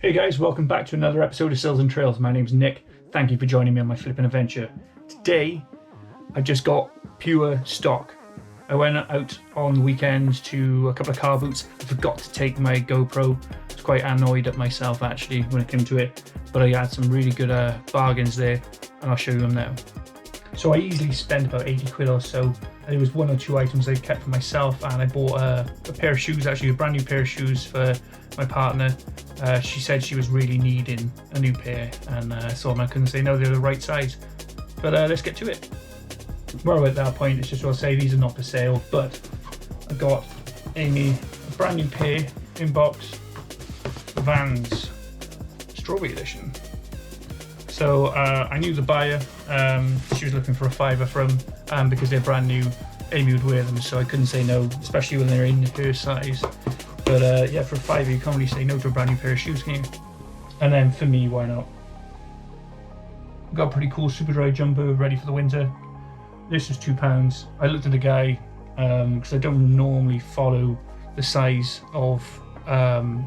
Hey guys, welcome back to another episode of Sales and Trails. My name's Nick. Thank you for joining me on my flipping adventure. Today, I just got pure stock. I went out on the weekends to a couple of car boots. I forgot to take my GoPro. I was quite annoyed at myself actually when it came to it, but I had some really good bargains there, and I'll show you them now. So I easily spent about 80 quid or so. There was one or two items I kept for myself, and I bought a pair of shoes, actually a brand new pair of shoes for my partner. She said she was really needing a new pair, and so I couldn't say no, they're the right size. But let's get to it. Well, at that point, it's just what I say, these are not for sale, but I got Amy a brand new pair in box, Vans Strawberry Edition. So I knew the buyer. She was looking for a fiver from because they're brand new. Amy would wear them, so I couldn't say no, especially when they're in her size. But yeah, for a fiver, you can't really say no to a brand new pair of shoes, can you? And then for me, why not? Got a pretty cool super dry jumper ready for the winter. This was £2. I looked at the guy because I don't normally follow the size of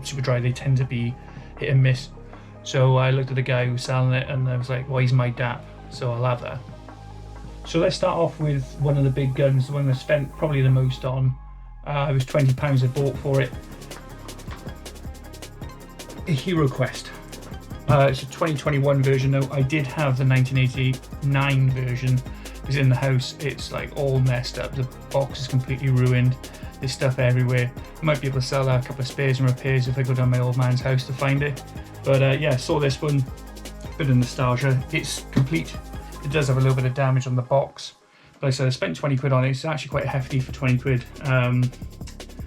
super dry. They tend to be hit and miss. So I looked at the guy who was selling it, and I was like, well, he's my dap, so I'll have that. So let's start off with one of the big guns, the one I spent probably the most on. It was £20 I bought for it. A Hero Quest. It's a 2021 version though. I did have the 1989 version. It's in the house. It's like all messed up. The box is completely ruined. There's stuff everywhere. I might be able to sell a couple of spares and repairs if I go down my old man's house to find it. But yeah, saw this one, bit of nostalgia. It's complete. It does have a little bit of damage on the box. But like I said, I spent 20 quid on it. It's actually quite hefty for 20 quid.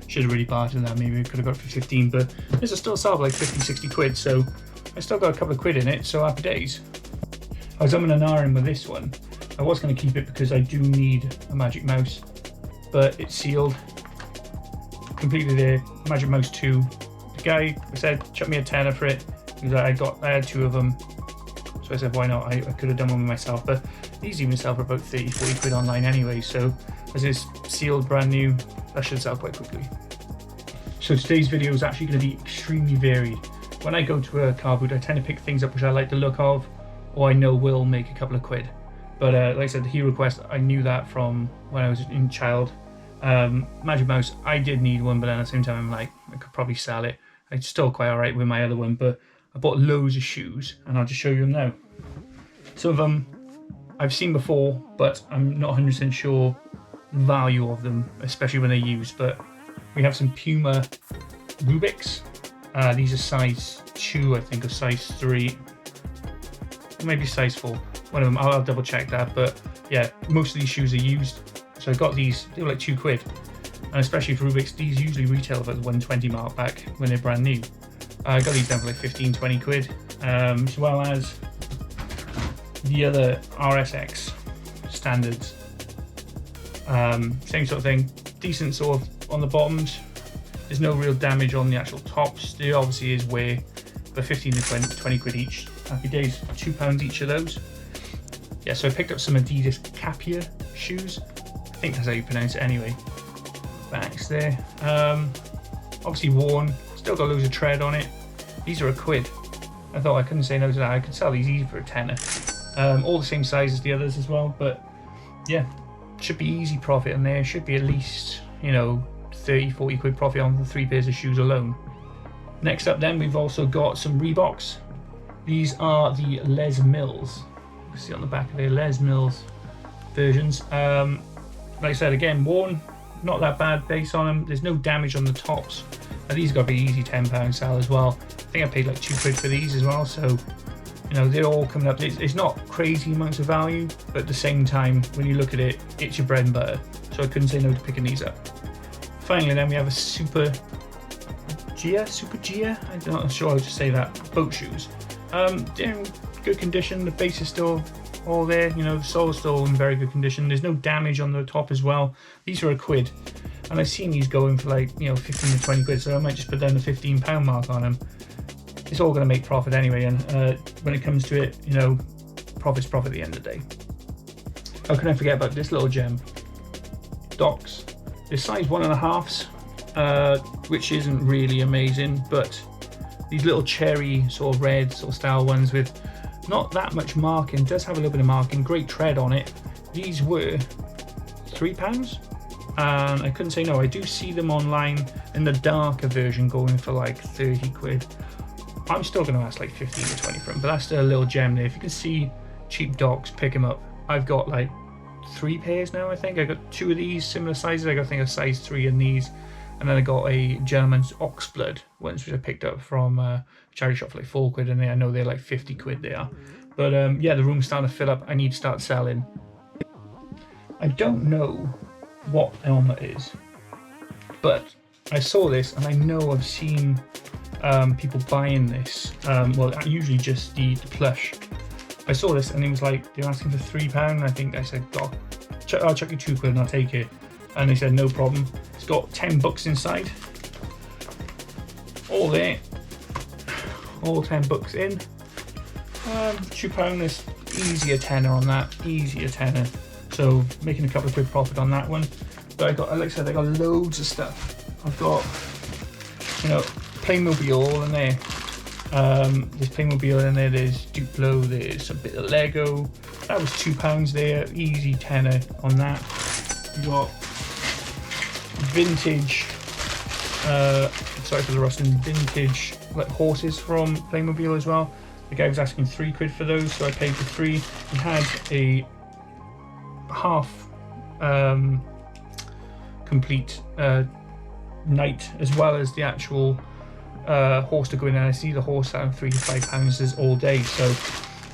Should have really bartered that. Maybe we could have got it for 15, but this is still sell for like 50, 60 quid. So I still got a couple of quid in it, so happy days. I was umming and ahhing with this one. I was going to keep it because I do need a Magic Mouse, but it's sealed. Completely there. Magic Mouse 2. The guy said, chuck me a tenner for it. I had two of them. So I said, why not? I could have done one myself, but these even sell for about 30, 40 quid online anyway. So as it's sealed, brand new, that should sell quite quickly. So today's video is actually going to be extremely varied. When I go to a car boot, I tend to pick things up which I like the look of, or I know will make a couple of quid. But like I said, the Hero Quest, I knew that from when I was in child. Magic Mouse, I did need one, but then at the same time, I'm like, I could probably sell it. It's still quite alright with my other one, but I bought loads of shoes, and I'll just show you them now. Some of them I've seen before, but I'm not 100% sure the value of them, especially when they're used. But we have some Puma Rubiks. These are size 2, I think, or size 3. Maybe size 4. One of them, I'll double check that. But yeah, most of these shoes are used. So I got these, they were like 2 quid. And especially for Rubiks, these usually retail about the 120 mark back when they're brand new. I got these down for like 15, 20 quid. As well as the other RSX standards. Same sort of thing. Decent sort of on the bottoms. There's no real damage on the actual tops. There obviously is wear, but 15 to 20 quid each. Happy days. £2 each of those. Yeah, so I picked up some Adidas Capia shoes. I think that's how you pronounce it anyway. Backs there. Obviously worn. Still got loads of tread on it. These are a quid. I thought I couldn't say no to that. I could sell these easy for a tenner. All the same size as the others as well, but yeah, should be easy profit in there. Should be at least, 30, 40 quid profit on the 3 pairs of shoes alone. Next up then, we've also got some Reeboks. These are the Les Mills. You can see on the back of their Les Mills versions. Like I said, again, worn, not that bad base on them. There's no damage on the tops. Now these got to be easy £10 sell as well. I think I paid like 2 quid for these as well, so they're all coming up. It's not crazy amounts of value, but at the same time, when you look at it, it's your bread and butter. So I couldn't say no to picking these up. Finally, then we have a Super Gia. I'm not sure how to say that. Boat shoes. They're in good condition. The base is still all there. The sole's still in very good condition. There's no damage on the top as well. These are a quid. And I've seen these going for like 15 to 20 quid, so I might just put down the £15 mark on them. It's all going to make profit anyway, and when it comes to it, profit's profit at the end of the day. How can I forget about this little gem? Docks. They're size 1.5s, which isn't really amazing, but these little cherry sort of red sort of style ones with not that much marking. It does have a little bit of marking, great tread on it. These were £3, and I couldn't say no. I do see them online in the darker version going for like 30 quid. I'm still going to ask like 15 or 20 for them, but that's still a little gem there. If you can see cheap docs, pick them up. I've got like 3 pairs now, I think. I got 2 of these similar sizes. I got, I think, a size 3 in these, and then I got a gentleman's Oxblood ones, which I picked up from a charity shop for like 4 quid, and I know they're like 50 quid they are. But yeah, the room's starting to fill up. I need to start selling. I don't know what Elmer is, but I saw this and I know I've seen people buying this. Well, usually just the Plush. I saw this and it was like, they were asking for £3. I think I said, God, I'll chuck you 2 quid and I'll take it. And they said, no problem. It's got 10 books inside. All there. All 10 books in. £2 is easy a tenner on that. Easy a tenner. So making a couple of quid profit on that one. But I got, like I said, I got loads of stuff. I've got, you know, Playmobil in there. There's Playmobil in there, there's Duplo, there's a bit of Lego. That was £2 there, easy tenner on that. You got vintage, sorry for the rustling, vintage like horses from Playmobil as well. The guy was asking 3 quid for those, so I paid for 3. He had a half complete knight as well as the actual horse to go in, and I see the horse at £3 to £5 all day. So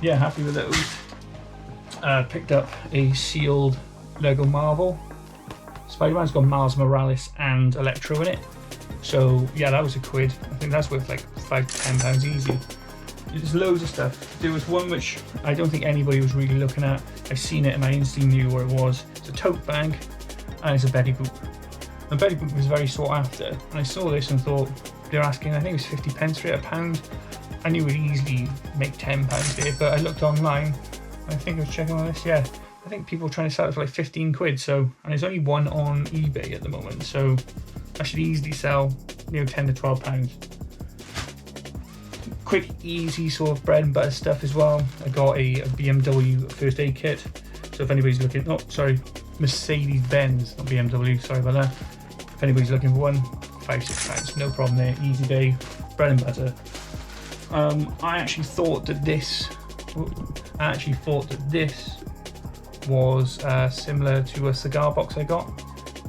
yeah, happy with those. Picked up a sealed Lego Marvel. Spider-Man's got Miles Morales and Electro in it. So yeah, that was a quid. I think that's worth like £5 to £10 easy. There's loads of stuff. There was one which I don't think anybody was really looking at. I seen it and I instantly knew what it was. It's a tote bag and it's a belly boot. The belly boot was very sought after, and I saw this and thought, they're asking, I think it was 50 pence for it, £1. I knew we'd easily make £10 there, but I looked online, I think I was checking on this, yeah, I think people are trying to sell it for like 15 quid, so, and there's only one on eBay at the moment, so I should easily sell, you know, 10 to 12 pounds. Quick, easy sort of bread and butter stuff as well. I got a BMW first aid kit, so if anybody's looking, oh, sorry, Mercedes-Benz, not BMW, sorry about that. If anybody's looking for one, £5 to £6, no problem there, easy day, bread and butter. I actually thought that this was similar to a cigar box I got,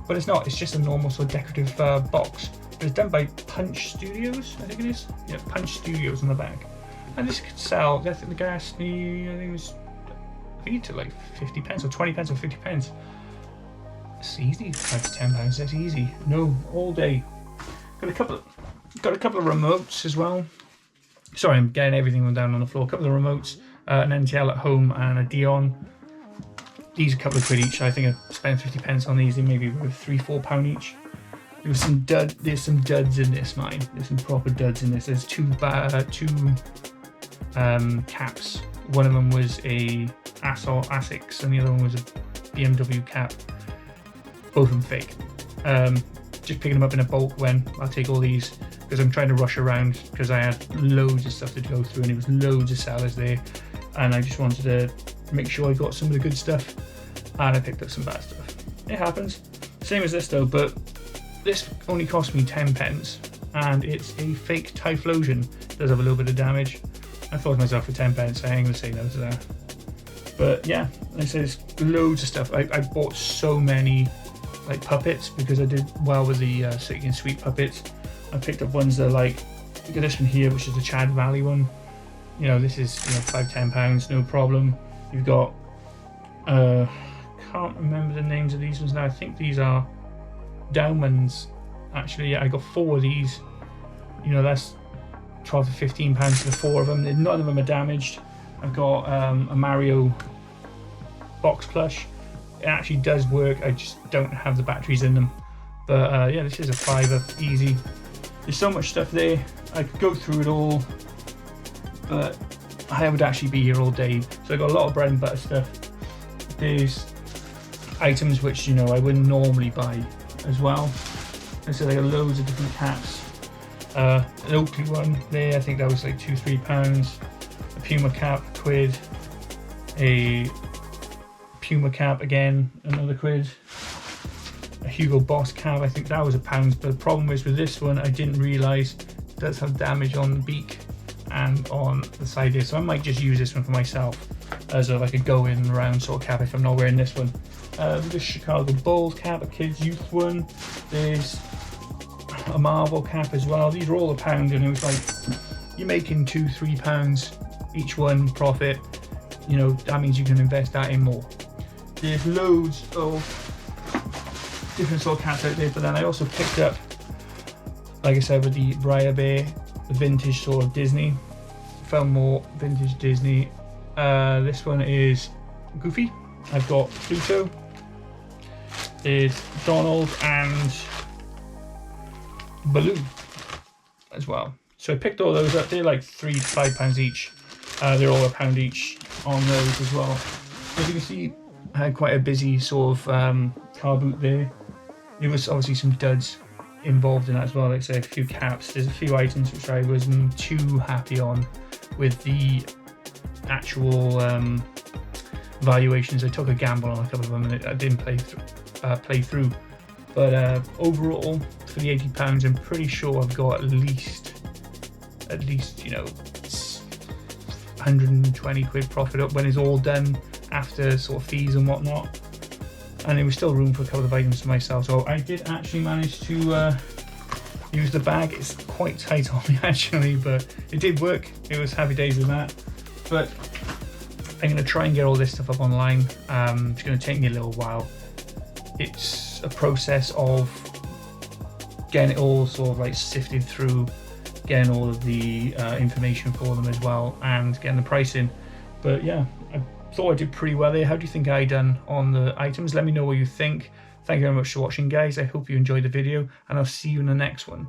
but it's not. It's just a normal sort of decorative box. But it's done by Punch Studios, I think it is. Yeah, Punch Studios on the back. And this could sell, I think the guy asked me, I think it took like 50 pence or 20 pence or 50 pence. It's easy, £5 to £10, that's easy. No, all day. Got a couple of remotes as well. Sorry, I'm getting everything down on the floor. A couple of remotes, an NTL at home and a Dion. These are a couple of quid each. I think I spent 50 pence on these. They may be worth £3 to £4 each. There's some duds in this, mine. There's some proper duds in this. There's two caps. One of them was a Asics and the other one was a BMW cap. Both of them fake. Just picking them up in a bulk when I'll take all these because I'm trying to rush around because I had loads of stuff to go through and there was loads of sellers there, and I just wanted to make sure I got some of the good stuff, and I picked up some bad stuff. It happens. Same as this though, but this only cost me 10 pence and it's a fake Typhlosion. It does have a little bit of damage. I thought to myself, for 10 pence I ain't gonna say no to that. But yeah, like I said, there's loads of stuff. I bought so many like puppets because I did well with the Sick and Sweet puppets. I picked up ones that are like, look at this one here, which is the Chad Valley one. You know, this is, you know, £5 to £10, no problem. You've got can't remember the names of these ones now. I think these are Dowmans. Actually, yeah, I got 4 of these. You know, that's £12 to £15 for the 4 of them. None of them are damaged. I've got a Mario box plush. It actually does work, I just don't have the batteries in them. But yeah, this is a £5 easy. There's so much stuff there, I could go through it all, but I would actually be here all day. So I got a lot of bread and butter stuff. There's items which, you know, I wouldn't normally buy as well. And so I got loads of different caps. An Oakley one there, I think that was like £2-3. A Puma cap, £1. A Puma cap again, another £1. A Hugo Boss cap, I think that was £1. But the problem is with this one, I didn't realise it does have damage on the beak and on the side here, so I might just use this one for myself as like a going around sort of cap if I'm not wearing this one. The Chicago Bulls cap, a kids youth one. There's a Marvel cap as well. These are all £1, and it was like you're making £2-3 each one profit. You know, that means you can invest that in more. There's loads of different sort of caps out there, but then I also picked up, like I said, with the Briar Bear, the vintage sort of Disney. Found more vintage Disney. This one is Goofy. I've got Pluto. There's Donald and Baloo as well. So I picked all those up. They're like £3 to £5 each. They're all £1 each on those as well. As you can see, I had quite a busy sort of car boot there. There was obviously some duds involved in that as well. Like I say, a few caps. There's a few items which I wasn't too happy on with the actual valuations. I took a gamble on a couple of them and I didn't play through. But overall, for the £80, I'm pretty sure I've got at least you know, 120 quid profit up when it's all done, after sort of fees and whatnot. And there was still room for a couple of items for myself, so I did actually manage to use the bag. It's quite tight on me actually, but it did work. It was happy days with that. But I'm going to try and get all this stuff up online. It's going to take me a little while. It's a process of getting it all sort of like sifted through, getting all of the information for them as well, and getting the pricing. But yeah, I thought I did pretty well there. How do you think I done on the items? Let me know what you think. Thank you very much for watching, guys. I hope you enjoyed the video, and I'll see you in the next one.